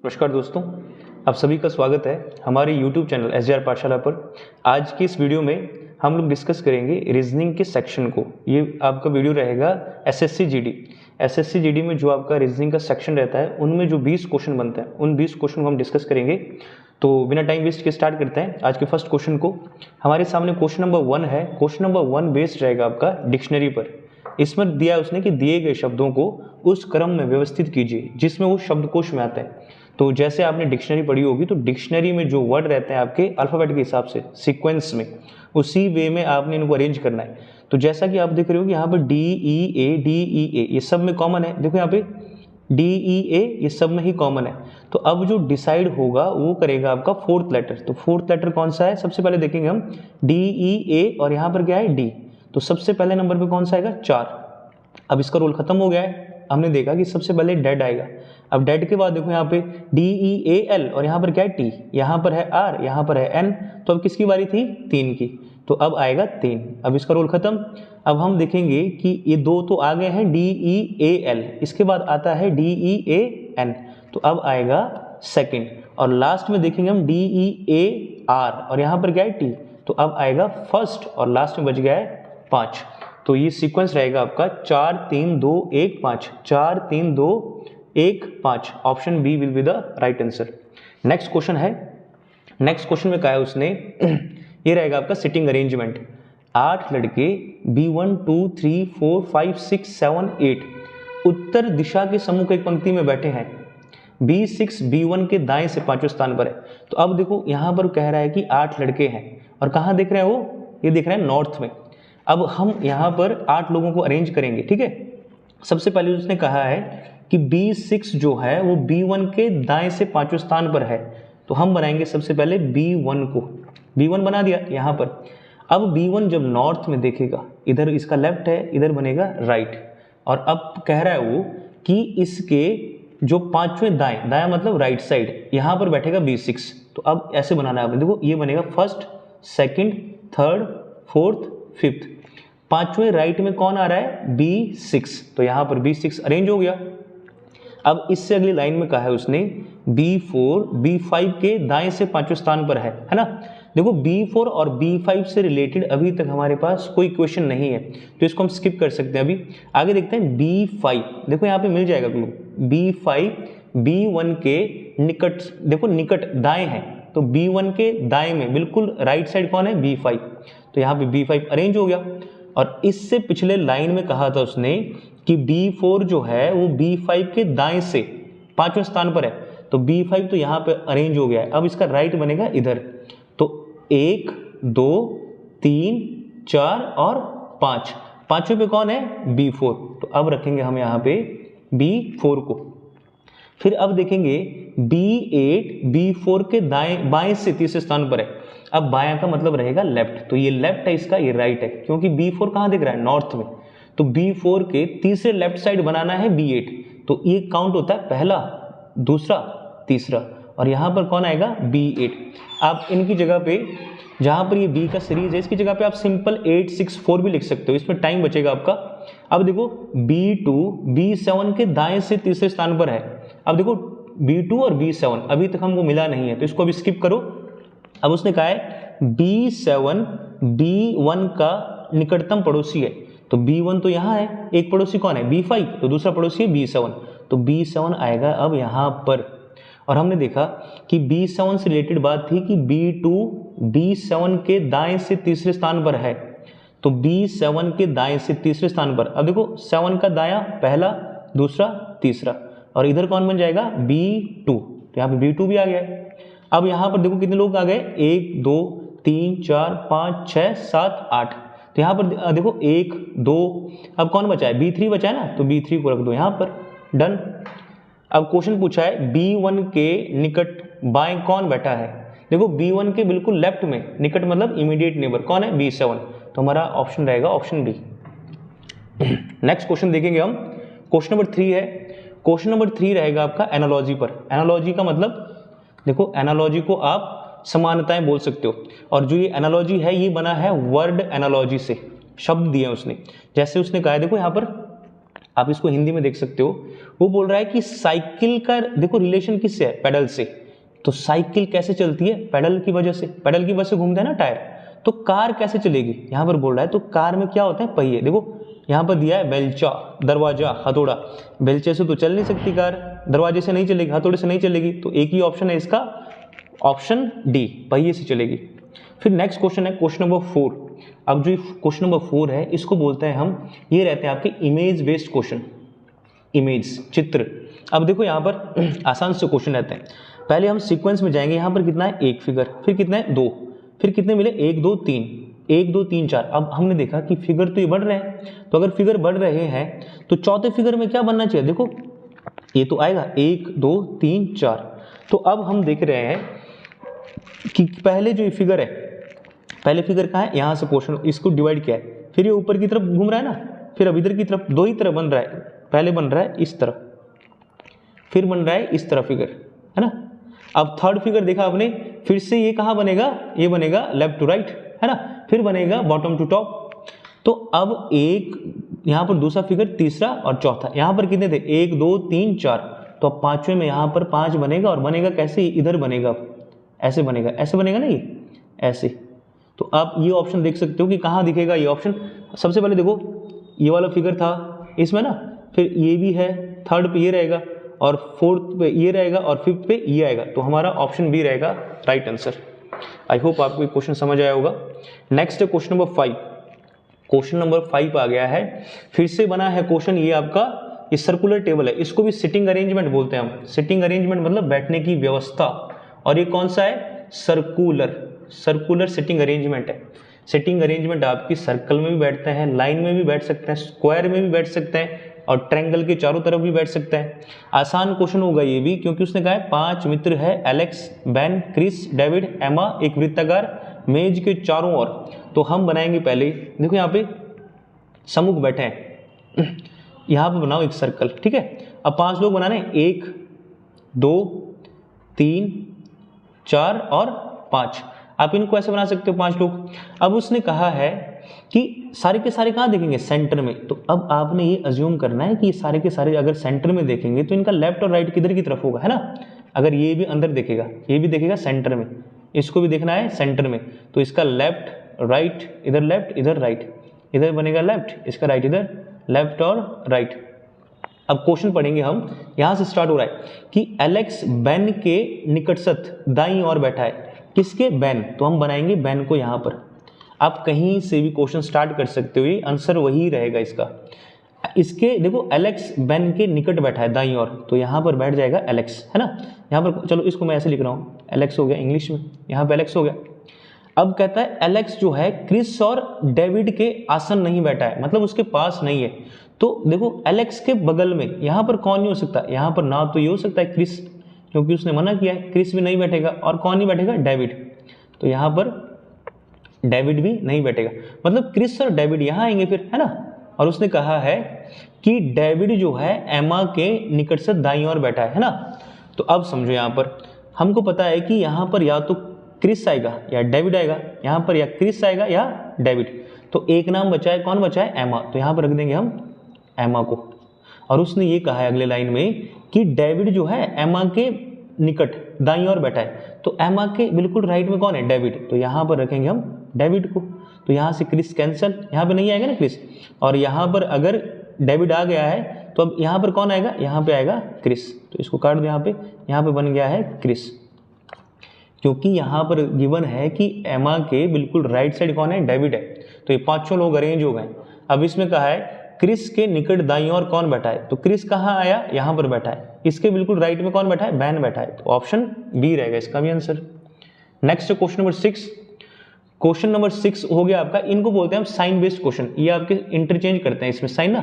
नमस्कार दोस्तों, आप सभी का स्वागत है हमारे YouTube चैनल SJR पाठशाला पर। आज की इस वीडियो में हम लोग डिस्कस करेंगे रीजनिंग के सेक्शन को। ये आपका वीडियो रहेगा SSC GD में जो आपका रीजनिंग का सेक्शन रहता है उनमें जो 20 क्वेश्चन बनते हैं उन 20 क्वेश्चन को हम डिस्कस करेंगे। तो बिना टाइम वेस्ट के स्टार्ट करते हैं आज के फर्स्ट क्वेश्चन को। हमारे सामने क्वेश्चन नंबर 1 है। क्वेश्चन नंबर 1 बेस्ड रहेगा आपका डिक्शनरी पर। इसमें दिया उसने कि दिए गए शब्दों को उस क्रम में व्यवस्थित कीजिए जिसमें वो शब्दकोश में आते हैं। तो जैसे आपने डिक्शनरी पढ़ी होगी तो डिक्शनरी में जो वर्ड रहते हैं आपके अल्फाबेट के हिसाब से सीक्वेंस में, उसी वे में आपने इनको अरेंज करना है। तो जैसा कि आप देख रहे हो कि यहाँ पर DEA ये सब में कॉमन है। देखो यहाँ पे DEA ये सब में ही कॉमन है। तो अब जो डिसाइड होगा वो करेगा आपका फोर्थ लेटर। तो फोर्थ लेटर कौन सा है? सबसे पहले देखेंगे हम DEA और यहाँ पर क्या है D। तो सबसे पहले नंबर पे कौन सा आएगा? 4। अब इसका रोल खत्म हो गया है। हमने देखा कि सबसे पहले डेड आएगा। अब डेड के बाद देखो यहाँ पे DEAL और यहाँ पर क्या है T, यहाँ पर है R, यहाँ पर है N। तो अब किसकी बारी थी? 3 की। तो अब आएगा 3। अब इसका रोल खत्म। अब हम देखेंगे कि ये दो तो आ गए हैं DEAL, इसके बाद आता है DEAN। तो अब आएगा सेकंड। और लास्ट में देखेंगे हम DEAR और यहाँ पर क्या है T। तो अब आएगा फर्स्ट और लास्ट में बच गया है 5। तो ये सीक्वेंस रहेगा आपका 4 3 2 1 5, 4 3 2 1 5। Option B will be the right answer. Next question है। नेक्स्ट क्वेश्चन में कहा है उसने ये रहेगा आपका सिटिंग अरेंजमेंट। 8 लड़के B1 2 3 4 5 6 7 8 उत्तर दिशा के समूह एक पंक्ति में बैठे हैं। B6 B1 के दाएं से 5वें स्थान पर है। तो अब देखो यहाँ पर कह रहा है कि 8 लड़के हैं और कहाँ दिख रहे हैं वो? ये दिख रहे हैं नॉर्थ में। अब हम यहाँ पर 8 लोगों को अरेंज करेंगे, ठीक है। सबसे पहले उसने कहा है कि B6 जो है वो B1 के दाएं से 5वें स्थान पर है। तो हम बनाएंगे सबसे पहले B1 को। B1 बना दिया यहाँ पर। अब B1 जब नॉर्थ में देखेगा, इधर इसका लेफ्ट है, इधर बनेगा राइट। और अब कह रहा है वो कि इसके जो 5वें दाएं, दाएं मतलब राइट साइड, यहाँ पर बैठेगा B6। तो अब ऐसे बनाना है। देखो ये बनेगा first, second, third, fourth, fifth. 5वें राइट में कौन आ रहा है? B6। तो यहाँ पर B6 अरेंज हो गया। अब इससे अगली लाइन में कहा है उसने B4 B5 के दाएं से 5वें स्थान पर है ना। देखो B4 और B5 से रिलेटेड अभी तक हमारे पास कोई क्वेश्चन नहीं है, तो इसको हम स्किप कर सकते हैं। अभी आगे देखते हैं B5। देखो यहाँ पे मिल जाएगा क्लू। B5 B1 के निकट, देखो निकट दाएं है। तो B1 के दाएं में बिल्कुल राइट साइड कौन है? B5। तो यहाँ पे B5 अरेंज हो गया। और इससे पिछले लाइन में कहा था उसने कि B4 जो है वो B5 के दाएं से 5वें स्थान पर है। तो B5 तो यहाँ पे अरेंज हो गया है। अब इसका राइट बनेगा इधर। तो 1 2 3 4 और 5। 5वें पे कौन है? B4। तो अब रखेंगे हम यहाँ पे B4 को। फिर अब देखेंगे B8 B4 के दाएं बाएं से तीसरे स्थान पर है। अब बायां का मतलब रहेगा लेफ्ट। तो ये लेफ्ट है इसका, ये राइट है, क्योंकि B4 कहाँ दिख रहा है? नॉर्थ में। तो B4 के तीसरे लेफ्ट साइड बनाना है B8। तो ये काउंट होता है पहला, दूसरा, तीसरा। और यहाँ पर कौन आएगा? B8। आप इनकी जगह पे, जहाँ पर ये B का सीरीज है, इसकी जगह पे आप सिंपल 8 6 4 भी लिख सकते हो, इसमें टाइम बचेगा आपका। अब देखो B2 B7 के दाएं से तीसरे स्थान पर है। अब देखो B2 और B7 अभी तक हमको मिला नहीं है, तो इसको अभी स्किप करो। अब उसने कहा है B7 B1 का निकटतम पड़ोसी है। तो B1 तो यहाँ है, एक पड़ोसी कौन है? B5। तो दूसरा पड़ोसी है B7। तो B7 आएगा अब यहाँ पर। और हमने देखा कि B7 से रिलेटेड बात थी कि B2 B7 के दाएं से तीसरे स्थान पर है। तो B7 के दाएं से तीसरे स्थान पर। अब देखो 7 का दायां पहला, दूसरा, तीसरा। और इधर कौन बन जाएगा? B2। तो यहाँ पे B2 भी आ गया है। अब यहाँ पर देखो कितने लोग आ गए? 1 2 3 4 5 6 7 8। तो यहाँ पर देखो 1 2, अब कौन बचा है? B3 बचा है ना। तो B3 को रख दो यहाँ पर। डन। अब क्वेश्चन पूछा है B1 के निकट बाएं कौन बैठा है? देखो B1 के बिल्कुल लेफ्ट में, निकट मतलब इमीडिएट नेबर कौन है? B7। तो हमारा ऑप्शन रहेगा ऑप्शन बी। नेक्स्ट क्वेश्चन देखेंगे हम। क्वेश्चन नंबर 3 है। क्वेश्चन नंबर 3 रहेगा आपका एनालॉजी पर। एनालॉजी का मतलब, देखो एनालॉजी को आप समानताएं बोल सकते हो। और जो ये एनालॉजी है ये बना है वर्ड एनालॉजी से, शब्द दिए उसने। जैसे उसने कहा है, देखो यहाँ पर आप इसको हिंदी में देख सकते हो। वो बोल रहा है कि साइकिल का देखो रिलेशन किससे है, पेडल से। तो साइकिल कैसे चलती है, पेडल की वजह से, पेडल की वजह से घूमता है ना टायर। तो कार कैसे चलेगी, यहाँ पर बोल रहा है तो कार में क्या होता है, पहिए। देखो यहाँ पर दिया है बेलचा, दरवाजा, हथौड़ा। बेलचे से तो चल नहीं सकती कार, दरवाजे से नहीं चलेगी, हथौड़े से नहीं चलेगी। तो एक ही ऑप्शन है इसका, ऑप्शन डी, पहिए से चलेगी। फिर नेक्स्ट क्वेश्चन है क्वेश्चन नंबर 4। अब जो क्वेश्चन नंबर 4 है इसको बोलते हैं हम, ये रहते हैं आपके इमेज बेस्ड क्वेश्चन, इमेज, चित्र। अब देखो यहाँ पर आसान से क्वेश्चन रहते हैं। पहले हम सीक्वेंस में जाएंगे, यहाँ पर कितना है, एक फिगर, फिर कितना है, 2, फिर कितने मिले, 1 2 3, 1 2 3 4। अब हमने देखा कि फिगर तो ये बढ़ रहे हैं, तो अगर फिगर बढ़ रहे हैं तो चौथे फिगर में क्या बनना चाहिए, देखो ये तो आएगा 1 2 3 4। तो अब हम देख रहे हैं कि पहले जो फिगर है, पहले फिगर कहाँ है, यहाँ से पोर्शन इसको डिवाइड किया है, फिर ये ऊपर की तरफ घूम रहा है ना, फिर अब इधर की तरफ, दो ही तरफ बन रहा है। पहले बन रहा है इस तरफ, फिर बन रहा है इस तरफ फिगर, है ना। अब थर्ड फिगर देखा आपने, फिर से ये कहाँ बनेगा, ये बनेगा लेफ्ट टू राइट, है ना, फिर बनेगा बॉटम टू टॉप। तो अब एक यहाँ पर दूसरा फिगर, तीसरा और चौथा, यहाँ पर कितने थे, 1 2 3 4। तो अब पांचवें में यहाँ पर 5 बनेगा, और बनेगा कैसे, इधर बनेगा, ऐसे बनेगा, ऐसे बनेगा ना, ये ऐसे। तो आप ये ऑप्शन देख सकते हो कि कहाँ दिखेगा ये ऑप्शन। सबसे पहले देखो ये वाला फिगर था इसमें ना, फिर ये भी है, थर्ड पे ये रहेगा, और फोर्थ पे ये रहेगा, और फिफ्थ पे ये आएगा। तो हमारा ऑप्शन बी रहेगा राइट आंसर। आई होप आपको ये क्वेश्चन समझ आया होगा। नेक्स्ट है क्वेश्चन नंबर 5। क्वेश्चन नंबर 5 आ गया है, फिर से बना है क्वेश्चन ये आपका, ये सर्कुलर टेबल है, इसको भी सिटिंग अरेंजमेंट बोलते हैं हम। सिटिंग अरेंजमेंट मतलब बैठने की व्यवस्था, और ये कौन सा है, सर्कुलर, सर्कुलर सिटिंग अरेंजमेंट है। सिटिंग अरेंजमेंट आपकी सर्कल में भी बैठते हैं, लाइन में भी बैठ सकते हैं, स्क्वायर में भी बैठ सकते हैं, और ट्रायंगल के चारों तरफ भी बैठ सकते हैं। आसान क्वेश्चन होगा ये भी, क्योंकि उसने कहा है 5 मित्र है, एलेक्स, बेन, क्रिस, डेविड, एमा, एक वृत्ताकार मेज के चारों ओर। तो हम बनाएंगे पहले, देखो यहाँ पे सम्मुख बैठे हैं, यहाँ पे बनाओ एक सर्कल, ठीक है। अब 5 लोग बनाने, 1 2 3 4 और 5। आप इनको ऐसे बना सकते हो 5 लोग। अब उसने कहा है कि सारे के सारे कहाँ देखेंगे, सेंटर में। तो अब आपने ये अज्यूम करना है कि ये सारे के सारे अगर सेंटर में देखेंगे तो इनका लेफ्ट और राइट किधर की तरफ होगा, है ना। अगर ये भी अंदर देखेगा, ये भी देखेगा सेंटर में, इसको भी देखना है सेंटर में। तो इसका लेफ्ट राइट, इधर लेफ्ट इधर राइट, इधर बनेगा लेफ्ट, इसका राइट इधर, लेफ्ट और राइट। अब क्वेश्चन पढ़ेंगे हम, यहां से स्टार्ट हो रहा है कि एलेक्स बेन के निकटस्थ दाईं ओर बैठा है। किसके, बेन। तो हम बनाएंगे बेन को यहाँ पर। आप कहीं से भी क्वेश्चन स्टार्ट कर सकते हो, ये आंसर वही रहेगा इसका। इसके देखो एलेक्स बेन के निकट बैठा है दाईं ओर, तो यहाँ पर बैठ जाएगा एलेक्स, है ना। यहाँ पर चलो इसको मैं ऐसे लिख रहा हूँ, एलेक्स हो गया इंग्लिश में, यहाँ पे एलेक्स हो गया। अब कहता है एलेक्स जो है क्रिस और डेविड के आसन नहीं बैठा है, मतलब उसके पास नहीं है। तो देखो एलेक्स के बगल में यहाँ पर कौन नहीं हो सकता, यहाँ पर ना तो ये हो सकता है क्रिस, क्योंकि उसने मना किया है, क्रिस भी नहीं बैठेगा, और कौन नहीं बैठेगा, डेविड। तो यहाँ पर डेविड भी नहीं बैठेगा, मतलब क्रिस और डेविड यहाँ आएंगे फिर, है ना। और उसने कहा है कि डेविड जो है एमा के निकट से दाईं ओर बैठा है ना। तो अब समझो यहाँ पर हमको पता है कि यहाँ पर या तो क्रिस आएगा या डेविड आएगा, यहाँ पर या क्रिस आएगा या डेविड। तो एक नाम बचा है, कौन बचा है, एमा। तो यहाँ पर रख देंगे हम एमा को। और उसने ये कहा है अगले लाइन में कि डेविड जो है एमा के निकट दाईं ओर बैठा है। तो एमा के बिल्कुल राइट में कौन है, डेविड। तो यहाँ पर रखेंगे हम डेविड को। तो यहाँ से क्रिस कैंसल, यहाँ पे नहीं आएगा ना क्रिस, और यहाँ पर अगर डेविड आ गया है तो अब यहाँ पर कौन आएगा, यहाँ पे आएगा क्रिस। तो इसको काट दो यहाँ पे बन गया है क्रिस, क्योंकि यहाँ पर गिवन है कि एमा के बिल्कुल राइट साइड कौन है, डेविड है। तो ये 5 लोग अरेंज हो गए। अब इसमें कहा है क्रिस के निकट दाईं ओर कौन बैठा है। तो क्रिस कहाँ आया, यहाँ पर बैठा है। इसके बिल्कुल राइट में कौन बैठा है, बैन बैठा है। तो ऑप्शन बी रहेगा इसका भी answer. Next question number 6। Question number 6 हो गया आपका, इनको बोलते हैं हम साइन बेस्ड क्वेश्चन। ये आपके इंटरचेंज करते हैं इसमें साइन ना।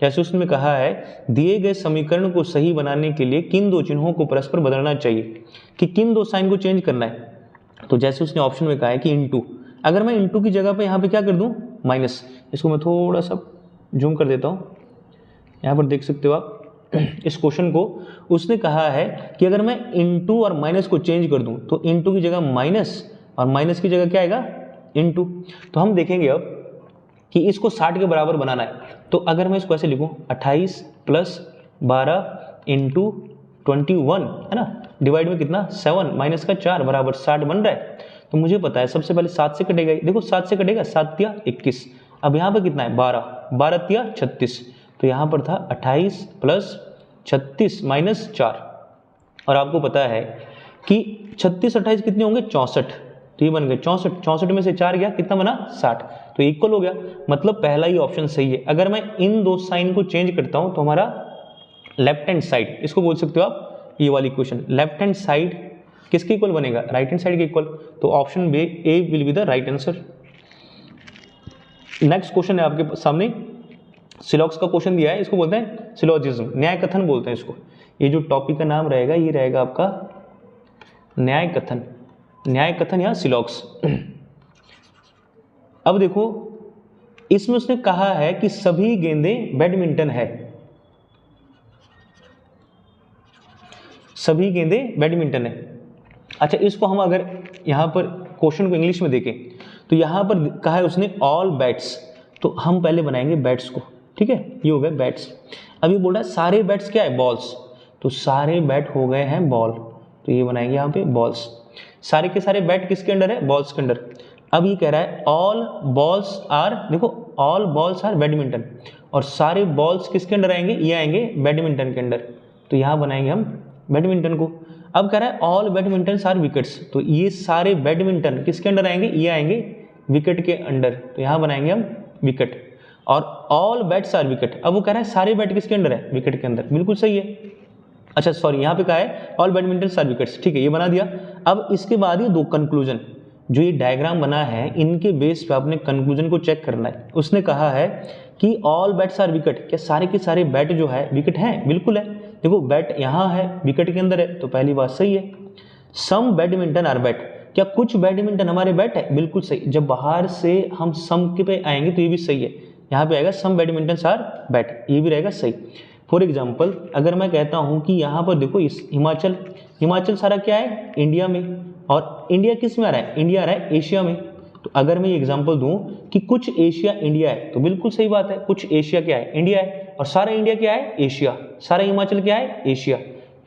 जैसे उसमें कहा है दिए गए समीकरण को सही बनाने के लिए किन 2 चिन्हों को परस्पर बदलना चाहिए, कि किन 2 साइन को चेंज करना है। तो जैसे उसने ऑप्शन में कहा है कि इनटू, अगर मैं इनटू की जगह पे यहाँ पे क्या कर दूं, माइनस। इसको मैं थोड़ा सा जूम कर देता हूँ, यहाँ पर देख सकते हो आप इस क्वेश्चन को। उसने कहा है कि अगर मैं इनटू और माइनस को चेंज कर दूं, तो इनटू की जगह माइनस, और माइनस की जगह क्या आएगा, इनटू। तो हम देखेंगे अब कि इसको 60 के बराबर बनाना है, तो अगर मैं इसको ऐसे लिखूं 28 + 12 इंटू 21 है ना, डिवाइड में कितना 7 माइनस का 4 बराबर 60 बन रहा है। तो मुझे पता है सबसे पहले 7 से कटेगा, देखो 7 से कटेगा, 7 तिया 21, अब यहाँ पर कितना है 12, 12 तिया 36, तो यहाँ पर था 28 + 36 माइनस 4, और आपको पता है कि 36 28 कितने होंगे 64, तो ये बन गए 64, 64 में से 4 गया कितना बना 60, तो इक्वल हो गया। मतलब पहला ही ऑप्शन सही है। अगर मैं इन दो साइन को चेंज करता हूं तो हमारा लेफ्ट हैंड साइड, इसको बोल सकते हो आप ये वाली इक्वेशन, लेफ्ट हैंड साइड किसके इक्वल बनेगा, राइट हैंड साइड के इक्वल, तो option A will be the right answer. Next question है आपके सामने, सिलॉक्स का क्वेश्चन दिया है, इसको बोलते हैं सिलोजिज्म, न्याय कथन बोलते हैं इसको। ये जो टॉपिक का नाम रहेगा ये रहेगा आपका न्याय कथन, न्याय कथन या सिलॉक्स। अब देखो इसमें उसने कहा है कि सभी गेंदें बैडमिंटन है, सभी गेंदें बैडमिंटन है। अच्छा, इसको हम अगर यहां पर क्वेश्चन को इंग्लिश में देखें तो यहां पर कहा है उसने ऑल बैट्स, तो हम पहले बनाएंगे बैट्स को, ठीक है, ये हो गए बैट्स। अभी बोल रहा है सारे बैट्स क्या है बॉल्स, तो सारे बैट हो गए हैं बॉल, तो ये बनाएंगे यहाँ पे बॉल्स। सारे के सारे बैट किसके अंडर है, बॉल्स के अंडर। अब ये कह रहा है ऑल बॉल्स आर, देखो ऑल बॉल्स आर बैडमिंटन, और सारे बॉल्स किसके अंडर आएंगे, ये आएंगे बैडमिंटन के अंडर, तो यहाँ बनाएंगे हम बैडमिंटन को। अब कह रहा है ऑल बैडमिंटन आर विकेट्स, तो ये सारे बैडमिंटन किसके अंडर आएंगे, ये आएंगे विकेट के अंडर, तो यहाँ बनाएंगे हम विकेट। और ऑल बैट्स आर विकेट, अब वो कह रहा है सारे बैट किसके अंडर है, विकेट के अंदर, बिल्कुल सही है। अच्छा सॉरी, यहाँ पे कहा है ऑल बैडमिंटन आर विकेट्स, ठीक है, ये बना दिया। अब इसके बाद ये दो कंक्लूजन, जो ये डायग्राम बना है इनके बेस पे आपने कंक्लूजन को चेक करना है। उसने कहा है कि ऑल बैट्स आर विकेट, क्या सारे के सारे बैट जो है विकेट हैं, बिल्कुल है, देखो बैट यहाँ है विकेट के अंदर है, तो पहली बात सही है। सम बैडमिंटन आर बैट, क्या कुछ बैडमिंटन हमारे बैट है, बिल्कुल सही। जब बाहर से हम सम के पे आएंगे तो ये भी सही है, यहाँ पे आएगा सम बैडमिंटन आर बैट, ये भी रहेगा सही। फॉर एग्जाम्पल अगर मैं कहता हूँ कि यहाँ पर देखो इस हिमाचल, हिमाचल सारा क्या है इंडिया में, और इंडिया किस में आ रहा है, इंडिया आ रहा है एशिया में, तो अगर मैं ये एग्जांपल दूं कि कुछ एशिया इंडिया है, तो बिल्कुल सही बात है, कुछ एशिया क्या है, इंडिया है, और सारा इंडिया क्या है, एशिया, सारा हिमाचल क्या है, एशिया।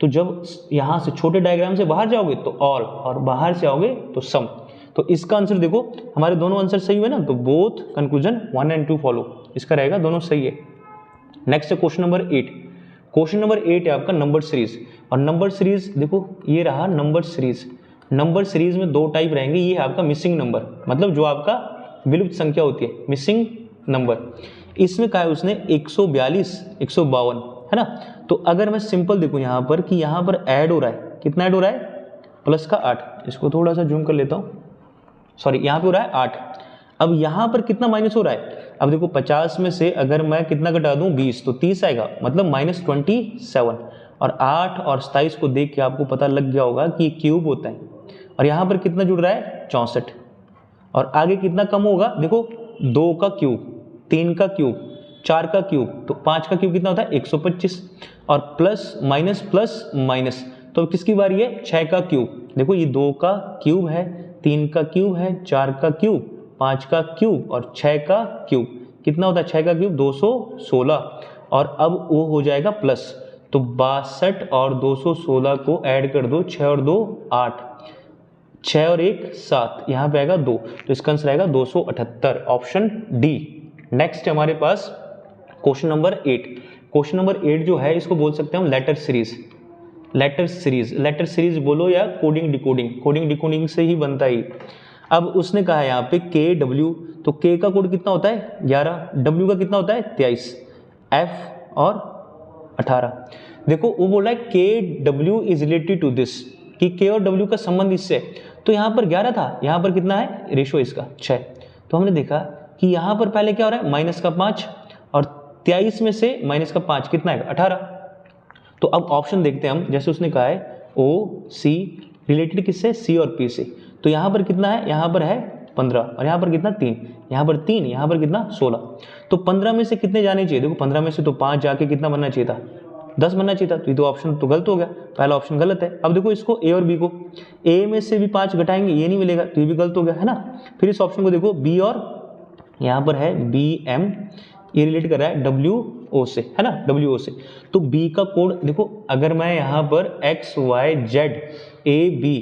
तो जब यहाँ से छोटे डायग्राम से बाहर जाओगे तो ऑल, और बाहर से आओगे तो सम, तो इसका आंसर देखो हमारे दोनों आंसर सही हुए ना, तो बोथ कंक्लूजन 1 और 2 फॉलो, इसका रहेगा दोनों सही है। नेक्स्ट है क्वेश्चन नंबर 8। क्वेश्चन नंबर 8 है आपका नंबर सीरीज, और नंबर सीरीज देखो ये रहा नंबर सीरीज। नंबर सीरीज में दो टाइप रहेंगे, ये है आपका मिसिंग नंबर, मतलब जो आपका विलुप्त संख्या होती है, मिसिंग नंबर। इसमें कहा है उसने 142 152 है ना, तो अगर मैं सिंपल देखूं यहाँ पर कि यहाँ पर ऐड हो रहा है, कितना ऐड हो रहा है, प्लस का 8, इसको थोड़ा सा जूम कर लेता हूँ, सॉरी यहाँ पे हो रहा है 8। अब यहाँ पर कितना माइनस हो रहा है, अब देखो 50 में से अगर मैं कितना घटा दूं 20, तो 30 आएगा, मतलब -27, और 8 और 27 को देख के आपको पता लग गया होगा कि ये क्यूब होता है, और यहाँ पर कितना जुड़ रहा है 64, और आगे कितना कम होगा, देखो 2 का क्यूब, 3 का क्यूब, 4 का क्यूब, तो 5 का क्यूब कितना होता है 125, और प्लस माइनस, तो किसकी बारी है 6 का क्यूब, देखो ये 2 का क्यूब है, 3 का क्यूब है, 4 का क्यूब, 5 का क्यूब और 6 का क्यूब, कितना होता है 6 का क्यूब 216, और अब वो हो जाएगा प्लस, तो 62 और 216 को ऐड कर दो, 6 और 2 8, 6 और 1 7, यहाँ पे आएगा 2, तो इसका आंसर आएगा 278, ऑप्शन डी। नेक्स्ट हमारे पास क्वेश्चन नंबर 8। क्वेश्चन नंबर 8 जो है इसको बोल सकते हैं हम लेटर सीरीज, लेटर सीरीज बोलो या कोडिंग डिकोडिंग से ही बनता ही। अब उसने कहा है यहाँ पे KW, तो K का कोड कितना होता है 11, W का कितना होता है 23, F और 18। देखो वो बोल रहा है KW is related to this, कि K और W का संबंध इससे, तो यहाँ पर 11 था, यहाँ पर कितना है रेशो इसका 6, तो हमने देखा कि यहाँ पर पहले क्या हो रहा है माइनस का 5, और 23 में से माइनस का 5 कितना है 18। तो अब ऑप्शन देखते हैं हम, जैसे उसने कहा है OC रिलेटेड किससे, C और P से, तो यहाँ पर कितना है, यहाँ पर है 15, और यहाँ पर कितना 3, यहाँ पर 3, यहाँ पर कितना 16, तो 15 में से कितने जाने चाहिए, देखो 15 में से तो 5 जाके कितना बनना चाहिए था 10 बनना चाहिए था, तो ये तो ऑप्शन तो गलत हो गया, पहला ऑप्शन गलत है। अब देखो इसको A और B को, A में से भी 5 घटाएंगे ये नहीं मिलेगा, तो ये भी गलत हो गया है ना। फिर इस ऑप्शन को देखो B और यहाँ पर है BM, ये रिलेट कर रहा है WO से, है ना, WO से। तो B का कोड देखो, अगर मैं यहाँ पर XYZAB,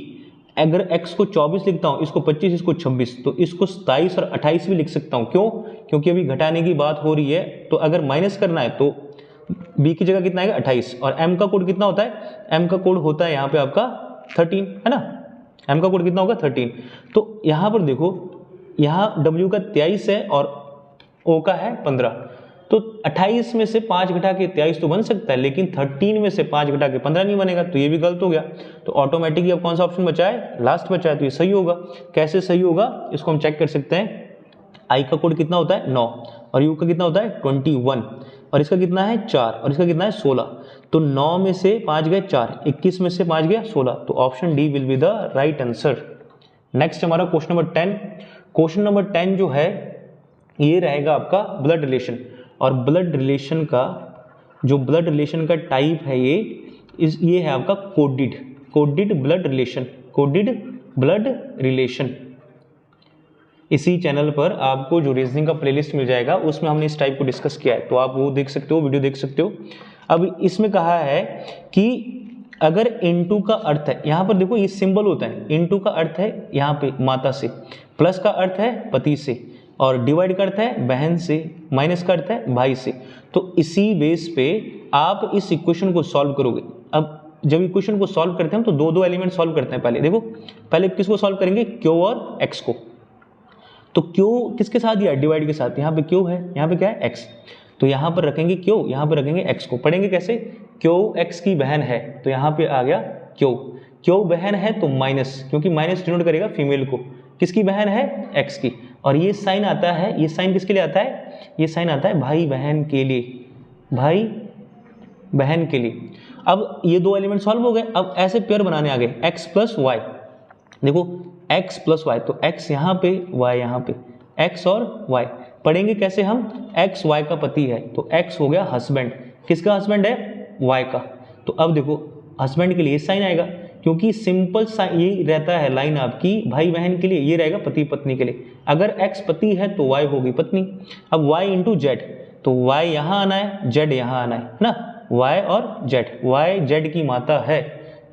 अगर X को 24 लिखता हूँ, इसको 25, इसको 26, तो इसको 27 और 28 भी लिख सकता हूँ। क्यों? क्योंकि अभी घटाने की बात हो रही है, तो अगर माइनस करना है तो B की जगह कितना आएगा 28, और M का कोड कितना होता है, M का कोड होता है यहाँ पे आपका 13, है ना, M का कोड कितना होगा 13। तो यहाँ पर देखो, यहाँ W का 23 है और O का है 15, तो 28 में से 5 घटा के 23 तो बन सकता है, लेकिन 13 में से 5 घटा के 15 नहीं बनेगा, तो ये भी गलत हो गया। तो ऑटोमेटिकली अब कौन सा ऑप्शन बचा है, लास्ट बचा है, तो ये सही होगा। कैसे सही होगा इसको हम चेक कर सकते हैं। I का कोड कितना होता है 9, और U का कितना होता है 21, और इसका कितना है 4, और इसका कितना है 16। तो 9 में से 5 गए 4, 21 में से 5 गया 16, तो option D will be the right answer. Next हमारा क्वेश्चन नंबर 10। क्वेश्चन नंबर 10 जो है ये रहेगा आपका ब्लड रिलेशन, और ब्लड रिलेशन का टाइप है ये है आपका कोडिड ब्लड रिलेशन। इसी चैनल पर आपको जो रीजनिंग का प्लेलिस्ट मिल जाएगा, उसमें हमने इस टाइप को डिस्कस किया है, तो आप वो देख सकते हो, वीडियो देख सकते हो। अब इसमें कहा है कि अगर इनटू का अर्थ है, यहाँ पर देखो ये सिंबल होता है, इनटू का अर्थ है यहाँ पे माता से, प्लस का अर्थ है पति से, और डिवाइड का अर्थ है बहन से, माइनस का अर्थ है भाई से। तो इसी बेस पे आप इस इक्वेशन को सॉल्व करोगे। अब जब इक्वेशन को सॉल्व करते हैं तो दो एलिमेंट सॉल्व करते हैं। पहले देखो, पहले किसको सॉल्व करेंगे, क्यू और एक्स को। तो क्यू किसके साथ दिया, डिवाइड के साथ, यहाँ पे क्यू है, यहाँ पे क्या है एक्स, तो यहाँ पर रखेंगे क्यू, यहाँ पर रखेंगे एक्स को। पढ़ेंगे कैसे, क्यू एक्स की बहन है, तो यहाँ पे आ गया क्यू बहन है तो माइनस, क्योंकि माइनस डिनोट करेगा फीमेल को, किसकी बहन है एक्स की। और ये साइन आता है, ये साइन किसके लिए आता है, ये साइन आता है भाई बहन के लिए, भाई बहन के लिए। अब ये दो एलिमेंट सॉल्व हो गए। अब ऐसे पेयर बनाने आ गए, एक्स प्लस वाई। देखो x प्लस वाई, तो x यहाँ पे y यहाँ पे, x और y। पढ़ेंगे कैसे हम, x y का पति है, तो x हो गया हस्बैंड, किसका हस्बैंड है, y का। तो अब देखो हस्बैंड के लिए साइन आएगा, क्योंकि सिंपल साइन ये रहता है लाइन आपकी भाई बहन के लिए, ये रहेगा पति पत्नी के लिए। अगर x पति है तो y होगी पत्नी। अब y इंटू जेड, तो y यहाँ आना है, z यहाँ आना है ना, y और z, y z की माता है,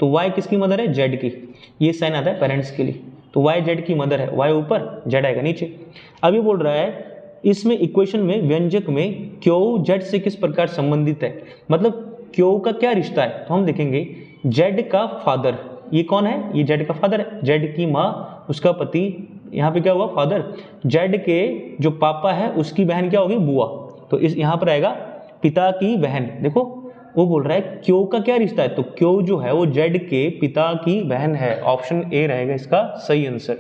तो y किसकी मदर है, z की। ये साइन आता है पेरेंट्स के लिए, तो y z की मदर है, y ऊपर z आएगा नीचे। अब ये बोल रहा है इसमें इक्वेशन में व्यंजक में क्यू z से किस प्रकार संबंधित है, मतलब क्यू का क्या रिश्ता है। तो हम देखेंगे z का फादर, ये कौन है, ये z का फादर है, z की माँ उसका पति, यहाँ पे क्या हुआ फादर, z के जो पापा है उसकी बहन क्या होगी, बुआ, तो इस यहाँ पर आएगा पिता की बहन। देखो वो बोल रहा है क्यू का क्या रिश्ता है, तो क्यू जो है वो जेड के पिता की बहन है, ऑप्शन ए रहेगा इसका सही आंसर।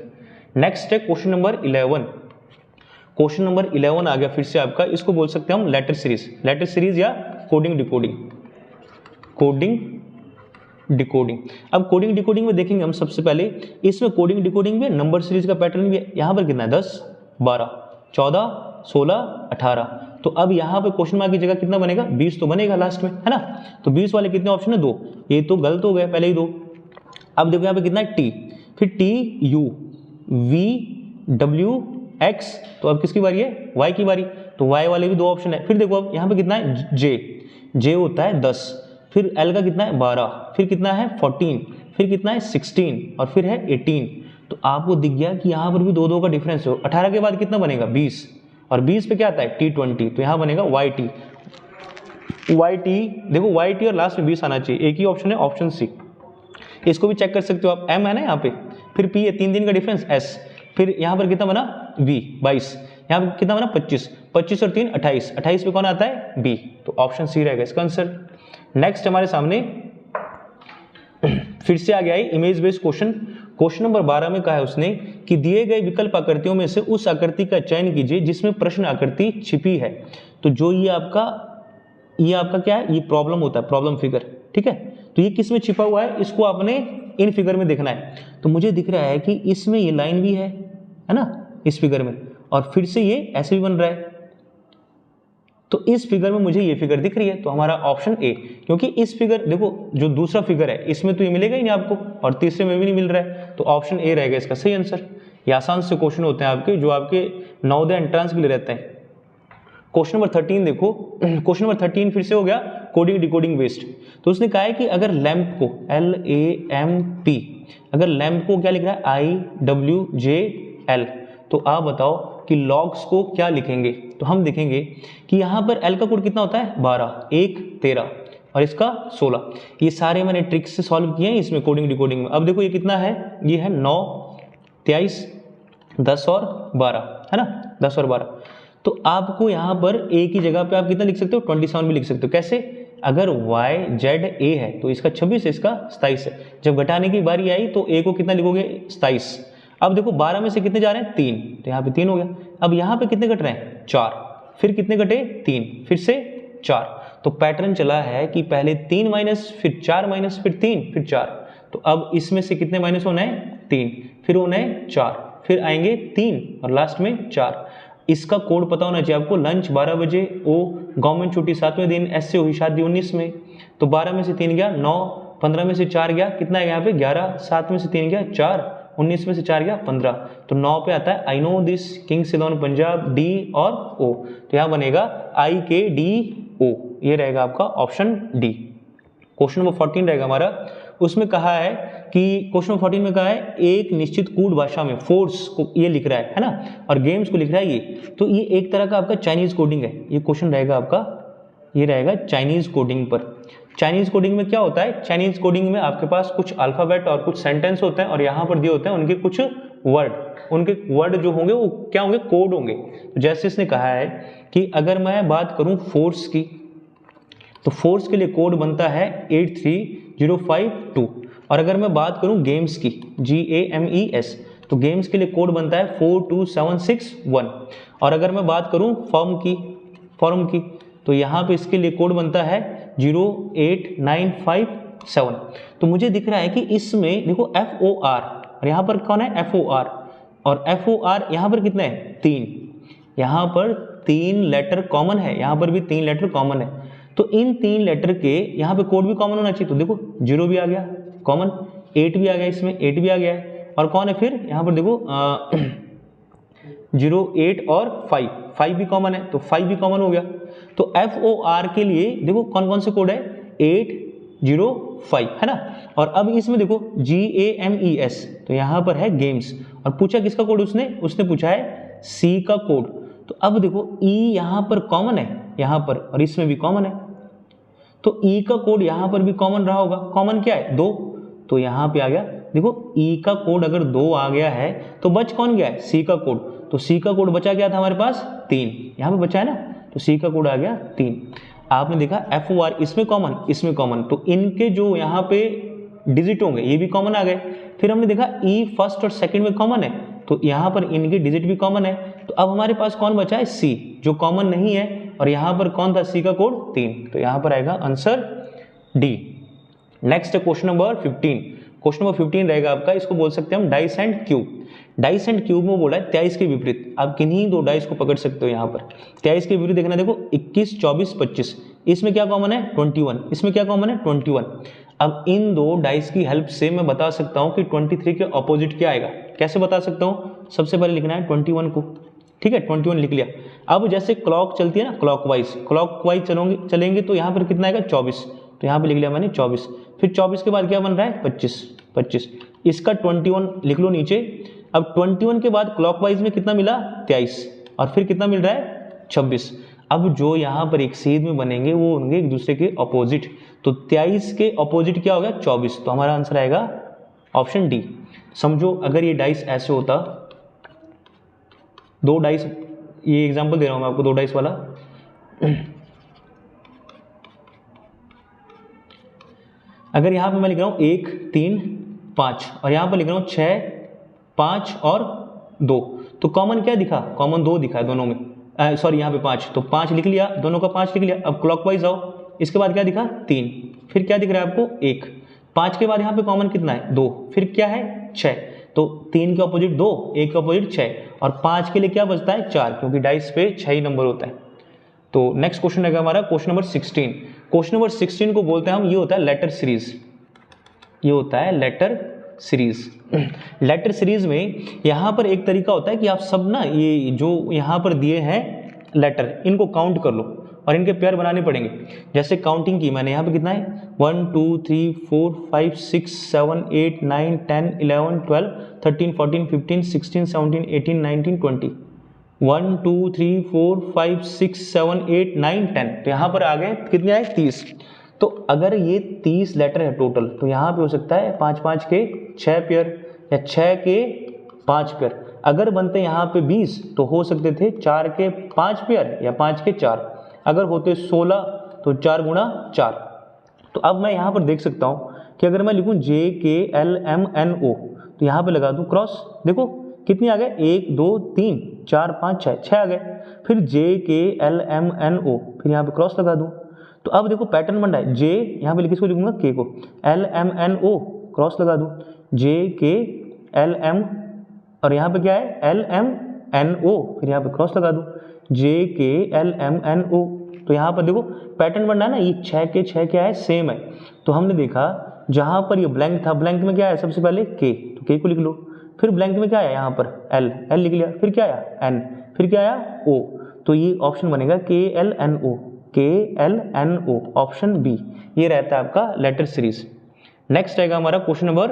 नेक्स्ट है क्वेश्चन नंबर 11। क्वेश्चन नंबर 11 आ गया फिर से आपका, इसको बोल सकते हैं हम लेटर सीरीज या कोडिंग डिकोडिंग। अब कोडिंग डिकोडिंग में देखेंगे हम सबसे पहले, इसमें कोडिंग डिकोडिंग में नंबर सीरीज का पैटर्न भी है। यहाँ पर कितना है 10 12 14 16 18, तो अब यहाँ पे क्वेश्चन मार्क की जगह कितना बनेगा, 20 तो बनेगा लास्ट में, है ना। तो 20 वाले कितने ऑप्शन है, 2, ये तो गलत हो गए पहले ही 2। अब देखो यहाँ पे कितना है टी, फिर T U V W x, तो अब किसकी बारी है, वाई की बारी, तो वाई वाले भी 2 ऑप्शन है। फिर देखो अब यहाँ पे कितना है जे होता है 10, फिर एल का कितना है 12, फिर कितना है 14, फिर कितना है 16, और फिर है 18। तो आपको दिख गया कि यहाँ पर भी 2 का डिफरेंस हो। 18 के बाद कितना बनेगा 20, और 20 पे क्या आता है T20, तो यहाँ बनेगा YT। देखो YT और लास्ट में 20 आना चाहिए, एक ही ऑप्शन है ऑप्शन सी। इसको भी चेक कर सकते हो आप, M है ना यहाँ पे, फिर P है 3 का डिफरेंस S, फिर यहाँ पर कितना बना V 22, यहाँ पे कितना बना 25 और 3 28 पे कौन आता है B, तो ऑप्शन सी रहेगा इसका आंसर। नेक्स्ट हमारे सामने फिर से आ गया है इमेज बेस्ड क्वेश्चन नंबर 12 में कहा है उसने कि दिए गए विकल्प आकृतियों में से उस आकृति का चयन कीजिए जिसमें प्रश्न आकृति छिपी है। तो जो ये आपका क्या है, ये प्रॉब्लम होता है, प्रॉब्लम फिगर, ठीक है। तो ये किस में छिपा हुआ है, इसको आपने इन फिगर में देखना है। तो मुझे दिख रहा है कि इसमें ये लाइन भी है ना इस फिगर में, और फिर से ये ऐसे भी बन रहा है, तो इस फिगर में मुझे ये फिगर दिख रही है, तो हमारा ऑप्शन ए। क्योंकि इस फिगर देखो जो दूसरा फिगर है इसमें तो ये मिलेगा ही नहीं आपको, और तीसरे में भी नहीं मिल रहा है, तो ऑप्शन ए रहेगा इसका सही आंसर। ये आसान से क्वेश्चन होते हैं आपके, जो आपके नवोदय एंट्रेंस के लिए रहते हैं। क्वेश्चन नंबर 13 देखो, क्वेश्चन नंबर 13 फिर से हो गया कोडिंग डिकोडिंग बेस्ड। तो उसने कहा है कि अगर लैम्प को LAMP, अगर लैम्प को क्या लिख रहा है IWJL, तो आप बताओ कि लॉग्स को क्या लिखेंगे। तो हम देखेंगे कि यहाँ पर L का कोड कितना होता है 12, 1 13 और इसका 16। ये सारे मैंने ट्रिक्स से सॉल्व किए हैं इसमें कोडिंग डिकोडिंग में। अब देखो ये कितना है, ये है 9, 23, 10 और 12, है ना, 10 और 12। तो आपको यहाँ पर A की जगह पे आप कितना लिख सकते हो 27 भी लिख सकते हो। कैसे, अगर YZA है तो इसका 26 है, इसका 27 है। जब घटाने की बारी आई तो A को कितना लिखोगे 27। अब देखो 12 में से कितने जा रहे हैं 3, तो यहाँ पे 3 हो गया। अब यहाँ पे कितने घट रहे हैं 4, फिर कितने घटे 3, फिर से 4। तो पैटर्न चला है कि पहले 3 माइनस, फिर 4 माइनस, फिर 3, फिर 4। तो अब इसमें से कितने माइनस होना है 3, फिर होना है 4, फिर आएंगे 3 और लास्ट में 4। इसका कोड पता होना चाहिए आपको। लंच 12 बजे, ओ गवर्नमेंट छुट्टी 7वें दिन, ऐसे हुई शादी 19 में। तो 12 में से 3 गया 9, 15 में से 4 गया कितना है यहाँ पे 11, 7 में से 3 गया 4, 19 में से 4 गया 15। तो 9 पे आता है I know this, king Ceylon Punjab, D और ओ। तो यहाँ बनेगा IKDO, ये रहेगा आपका ऑप्शन डी। क्वेश्चन नंबर 14 रहेगा हमारा। उसमें कहा है कि क्वेश्चन 14 में कहा है एक निश्चित कूट भाषा में फोर्स को ये लिख रहा है ना, और गेम्स को लिख रहा है ये। तो ये एक तरह का आपका चाइनीज कोडिंग है। ये क्वेश्चन रहेगा आपका, ये रहेगा चाइनीज कोडिंग पर। चाइनीज कोडिंग में क्या होता है, चाइनीज कोडिंग में आपके पास कुछ अल्फाबेट और कुछ सेंटेंस होते हैं, और यहाँ पर दिए होते हैं उनके कुछ वर्ड। उनके वर्ड जो होंगे वो क्या होंगे, कोड होंगे। जैसे इसने कहा है कि अगर मैं बात करूँ फोर्स की, तो फोर्स के लिए कोड बनता है 83052। और अगर मैं बात करूं गेम्स की, GAMES, तो गेम्स के लिए कोड बनता है 42761। और अगर मैं बात करूं फॉर्म की, तो यहाँ पे इसके लिए कोड बनता है 08957। तो मुझे दिख रहा है कि इसमें देखो FOR, और यहाँ पर कौन है FOR, और FOR यहाँ पर कितने हैं 3, यहाँ पर 3 लेटर कॉमन है, यहाँ पर भी 3 लेटर कॉमन है। तो इन 3 लेटर के यहाँ पे कोड भी कॉमन होना चाहिए। तो देखो 0 भी आ गया कॉमन, 8 भी आ गया, इसमें 8 भी आ गया है, और कौन है फिर यहाँ पर देखो 0, 8 और 5 भी कॉमन है, तो 5 भी कॉमन हो गया। तो FOR के लिए देखो कौन कौन से कोड है 805, है ना। और अब इसमें देखो GAMES, तो यहाँ पर है गेम्स, और पूछा किसका कोड उसने पूछा है C का कोड। तो अब देखो E यहाँ पर कॉमन है, यहाँ पर, और इसमें भी कॉमन है। तो E का कोड यहाँ पर भी कॉमन रहा होगा। कॉमन क्या है 2, तो यहाँ पे आ गया। देखो E का कोड अगर 2 आ गया है तो बच कौन गया है C का कोड। तो C का कोड बचा क्या था हमारे पास 3, यहाँ पे बचा है ना, तो C का कोड आ गया 3। आपने देखा FOR इसमें कॉमन, इसमें कॉमन, तो इनके जो यहाँ पे डिजिट होंगे ये भी कॉमन आ गए। फिर हमने देखा E फर्स्ट और सेकंड में कॉमन है, तो यहाँ पर इनके डिजिट भी कॉमन है। तो अब हमारे पास कौन बचा है C, जो कॉमन नहीं है, और यहाँ पर कौन था C का कोड 3, तो यहाँ पर आएगा answer D। Next question number 15। Question number 15 रहेगा आपका, इसको बोल सकते हैं हम dice and cube. Dice and cube में बोला है 23 के विपरीत। आप किन्हीं 2 डाइस को पकड़ सकते हो यहाँ पर। 23 के विपरीत देखना, देखो 21, 24, 25, इसमें क्या कॉमन है 21, इसमें क्या कॉमन है 21। अब इन 2 डाइस की हेल्प से मैं बता सकता हूँ कि 23 के अपोजिट क्या आएगा। कैसे बता सकता हूँ, सबसे पहले लिखना है 21 को, ठीक है 21 लिख लिया। अब जैसे क्लॉक चलती है ना, क्लॉकवाइज चलेंगे तो यहाँ पर कितना आएगा 24, तो यहाँ पे लिख लिया मैंने 24। फिर 24 के बाद क्या बन रहा है 25, इसका 21 लिख लो नीचे। अब 21 के बाद क्लॉकवाइज में कितना मिला 23, और फिर कितना मिल रहा है 26। अब जो यहाँ पर एक सीध में बनेंगे वो होंगे एक दूसरे के अपोजिट। तो 23 के अपोजिट क्या हो गया 24, तो हमारा आंसर आएगा ऑप्शन डी। समझो अगर ये डाइस ऐसे होता, 2 डाइस, ये एग्जांपल दे रहा हूं मैं आपको 2 डाइस वाला। अगर यहाँ पे मैं लिख रहा हूँ 1, 3, 5, और यहाँ पर लिख रहा हूँ 6, 5 और 2, तो कॉमन क्या दिखा, कॉमन 2 दिखा है दोनों में। सॉरी यहाँ पे 5, तो 5 लिख लिया, दोनों का 5 लिख लिया। अब क्लॉकवाइज आओ, इसके बाद क्या दिखा 3, फिर क्या दिख रहा है आपको 1, 5 के बाद यहाँ पे कॉमन कितना है 2, फिर क्या है 6, तो 3 के अपोजिट 2, 1 के अपोजिट 6, और 5 के लिए क्या बचता है 4, क्योंकि डाइस पे 6 ही नंबर होता है। तो नेक्स्ट क्वेश्चन रहेगा हमारा क्वेश्चन नंबर 16। क्वेश्चन नंबर 16 को बोलते हैं हम, ये होता है लेटर सीरीज, ये होता है लेटर सीरीज। लेटर सीरीज में यहाँ पर एक तरीका होता है कि आप सब ना ये जो यहाँ पर दिए हैं लेटर, इनको काउंट कर लो और इनके पेयर बनाने पड़ेंगे। जैसे काउंटिंग की मैंने यहाँ पे कितना है 1 2 3 4 5 6 7 8 9 10 11 12 13 14 15 16 17 18 19 20 1 2 3 4 5 6 7 8 9 10। तो यहाँ पर आ गए कितने आए 30। तो अगर ये 30 लेटर है टोटल, तो यहाँ पे हो सकता है 5 5 के 6 पेयर या 6 के 5 पेयर। अगर बनते यहाँ पे 20 तो हो सकते थे 4 के 5 पेयर या 5 के 4। अगर होते 16 तो 4 गुणा 4। तो अब मैं यहाँ पर देख सकता हूँ कि अगर मैं लिखूँ JKLMNO तो यहाँ पे लगा दूँ क्रॉस। देखो कितनी आ गए 1 2 3 4 5 6 आ गए। फिर JKLMNO फिर यहाँ पे क्रॉस लगा दूँ। तो अब देखो पैटर्न बन रहा है, J यहाँ पे किसको लिखूंगा K को, LMNO क्रॉस लगा दूँ, JKLM और यहाँ पे क्या है LMNO फिर यहाँ पे क्रॉस लगा दूँ, JKLMNO। तो यहाँ पर देखो पैटर्न बन रहा है ना, ये 6 के 6 क्या है सेम है। तो हमने देखा जहाँ पर ये ब्लैंक था, ब्लैंक में क्या है सबसे पहले K, तो K को लिख लो। फिर ब्लैंक में क्या आया यहाँ पर L लिख लिया। फिर क्या आया N, फिर क्या आया O। तो ये ऑप्शन बनेगा KLNO ऑप्शन बी। ये रहता है आपका लेटर सीरीज। नेक्स्ट आएगा हमारा क्वेश्चन नंबर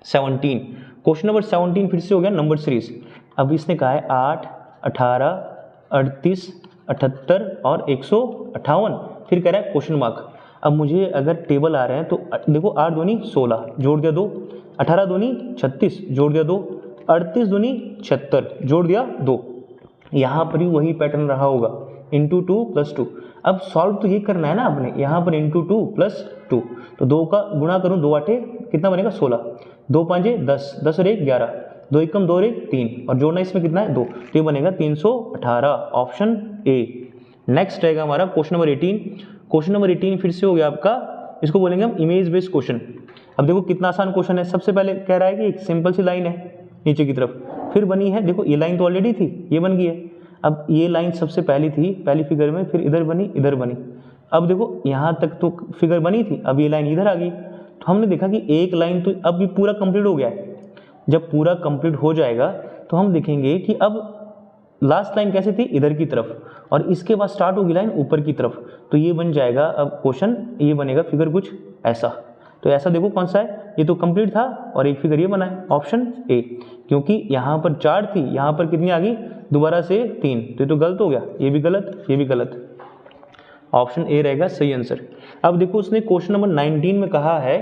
17। क्वेश्चन नंबर 17 फिर से हो गया नंबर सीरीज। अब इसने कहा है 8 18 38 78 और 158। फिर कह रहा है क्वेश्चन मार्क। अब मुझे अगर टेबल आ रहे हैं तो देखो 8 दूनी 16 जोड़ दिया 2, 18 दूनी 36 जोड़ दिया 2, 38 दूनी 76 जोड़ दिया 2। यहाँ पर ही वही पैटर्न रहा होगा, इंटू 2 + 2। अब सॉल्व तो ये करना है ना आपने, यहाँ पर इंटू 2 + 2। तो 2 का गुणा करूँ 2 8 कितना बनेगा 16, 2 5 10, 10 और 1 11, 2 1 2 और 1 3 और जोड़ना इसमें कितना है 2। तो ये बनेगा 318 ऑप्शन ए। नेक्स्ट रहेगा हमारा क्वेश्चन नंबर 18। क्वेश्चन नंबर 18 फिर से हो गया आपका, इसको बोलेंगे हम इमेज बेस्ड क्वेश्चन। अब देखो कितना आसान क्वेश्चन है। सबसे पहले कह रहा है कि एक सिंपल सी लाइन है नीचे की तरफ, फिर बनी है, देखो ये लाइन तो ऑलरेडी थी, ये बन गई है। अब ये लाइन सबसे पहली थी पहली फिगर में, फिर इधर बनी इधर बनी। अब देखो यहाँ तक तो फिगर बनी थी, अब ये लाइन इधर आ गई। तो हमने देखा कि एक लाइन तो अब ये पूरा कंप्लीट हो गया है। जब पूरा कंप्लीट हो जाएगा तो हम देखेंगे कि अब लास्ट लाइन कैसे थी इधर की तरफ, और इसके बाद स्टार्ट होगी लाइन ऊपर की तरफ। तो ये बन जाएगा अब क्वेश्चन, ये बनेगा फिगर कुछ ऐसा। तो ऐसा देखो कौन सा है, ये तो कंप्लीट था और एक फिगर ये बना है ऑप्शन ए। क्योंकि यहाँ पर 4 थी, यहाँ पर कितनी आ गई दोबारा से 3, तो ये तो गलत हो गया, ये भी गलत ये भी गलत। ऑप्शन ए रहेगा सही आंसर। अब देखो उसने क्वेश्चन नंबर 19 में कहा है,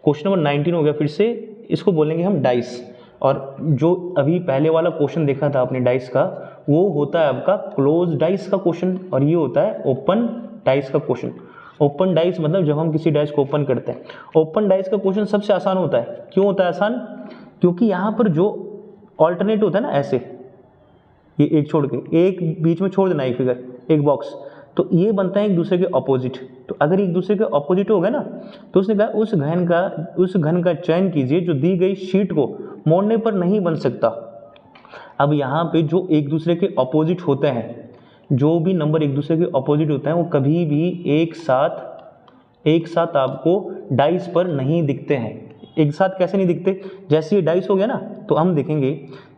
क्वेश्चन नंबर 19 हो गया फिर से, इसको बोलेंगे हम डाइस। और जो अभी पहले वाला क्वेश्चन देखा था आपने डाइस का, वो होता है आपका क्लोज डाइस का क्वेश्चन, और ये होता है ओपन डाइस का क्वेश्चन। ओपन डाइस मतलब जब हम किसी डाइस को ओपन करते हैं। ओपन डाइस का क्वेश्चन सबसे आसान होता है। क्यों होता है आसान? क्योंकि यहाँ पर जो ऑल्टरनेट होता है ना, ऐसे ये एक छोड़ के एक बीच में छोड़ देना, एक फिगर एक बॉक्स, तो ये बनता है एक दूसरे के ऑपोजिट। तो अगर एक दूसरे के ऑपोजिट हो गए ना, तो उसने कहा उस घन का चयन कीजिए जो दी गई शीट को मोड़ने पर नहीं बन सकता। अब यहाँ पे जो एक दूसरे के ऑपोजिट होते हैं, जो भी नंबर एक दूसरे के ऑपोजिट होते हैं, वो कभी भी एक साथ आपको डाइस पर नहीं दिखते हैं। एक साथ कैसे नहीं दिखते? जैसे ये डाइस हो गया ना, तो हम देखेंगे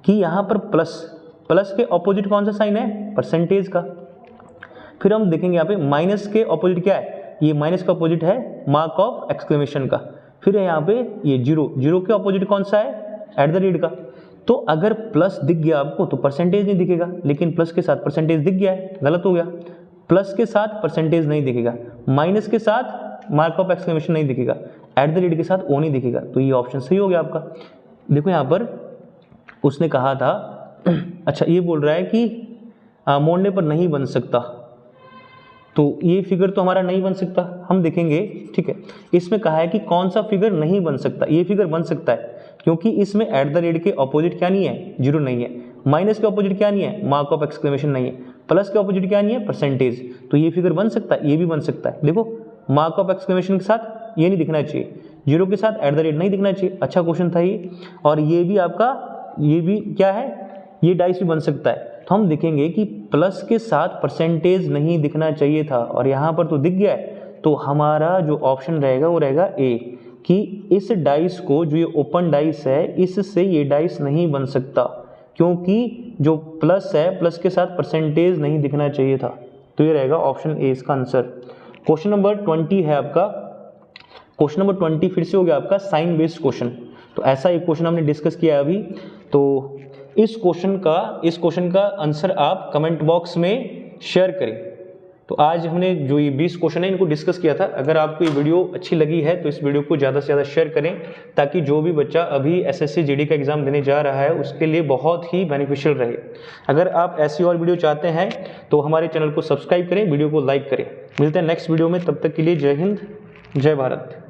कि यहाँ पर प्लस के ऑपोजिट कौन सा साइन है? परसेंटेज का। फिर हम देखेंगे यहाँ पे माइनस के ऑपोजिट क्या है? ये माइनस का ऑपोजिट है मार्क ऑफ एक्सक्लेमेशन का। फिर है यहाँ पे ये जीरो के ऑपोजिट कौन सा है? @ का। तो अगर प्लस दिख गया आपको तो परसेंटेज नहीं दिखेगा, लेकिन प्लस के साथ परसेंटेज दिख गया है, गलत हो गया। प्लस के साथ परसेंटेज नहीं दिखेगा, माइनस के साथ मार्क ऑफ एक्सक्लेमेशन नहीं दिखेगा, @ के साथ ओ नहीं दिखेगा। तो ये ऑप्शन सही हो गया आपका। देखो यहाँ पर उसने कहा था अच्छा ये बोल रहा है कि मोड़ने पर नहीं बन सकता, तो ये फिगर तो हमारा नहीं बन सकता। हम देखेंगे, ठीक है, इसमें कहा है कि कौन सा फिगर नहीं बन सकता। ये फिगर बन सकता है क्योंकि इसमें @ के ऑपोजिट क्या नहीं है? जीरो नहीं है। माइनस के ऑपोजिट क्या नहीं है? मार्क ऑफ एक्सक्लेमेशन नहीं है। प्लस के ऑपोजिट क्या नहीं है? परसेंटेज। तो ये फिगर बन सकता है, ये भी बन सकता है। देखो मार्क ऑफ एक्सक्लेमेशन के साथ ये नहीं दिखना चाहिए, जीरो के साथ @ नहीं दिखना चाहिए। अच्छा क्वेश्चन था ये। और ये भी आपका, ये भी क्या है? ये डाइस भी बन सकता है। तो हम देखेंगे कि प्लस के साथ परसेंटेज नहीं दिखना चाहिए था और यहाँ पर तो दिख गया है। तो हमारा जो ऑप्शन रहेगा वो रहेगा ए, कि इस डाइस को, जो ये ओपन डाइस है, इससे ये डाइस नहीं बन सकता, क्योंकि जो प्लस है, प्लस के साथ परसेंटेज नहीं दिखना चाहिए था। तो ये रहेगा ऑप्शन ए इसका आंसर। क्वेश्चन नंबर 20 है आपका। क्वेश्चन नंबर 20 फिर से हो गया आपका साइन बेस्ड क्वेश्चन। तो ऐसा एक क्वेश्चन हमने डिस्कस किया अभी। तो इस क्वेश्चन का आंसर आप कमेंट बॉक्स में शेयर करें। तो आज हमने जो ये 20 क्वेश्चन है इनको डिस्कस किया था। अगर आपको ये वीडियो अच्छी लगी है तो इस वीडियो को ज़्यादा से ज़्यादा शेयर करें, ताकि जो भी बच्चा अभी एसएससी जीडी का एग्जाम देने जा रहा है उसके लिए बहुत ही बेनिफिशियल रहे। अगर आप ऐसी और वीडियो चाहते हैं तो हमारे चैनल को सब्सक्राइब करें, वीडियो को लाइक करें। मिलते हैं नेक्स्ट वीडियो में, तब तक के लिए जय हिंद, जय भारत।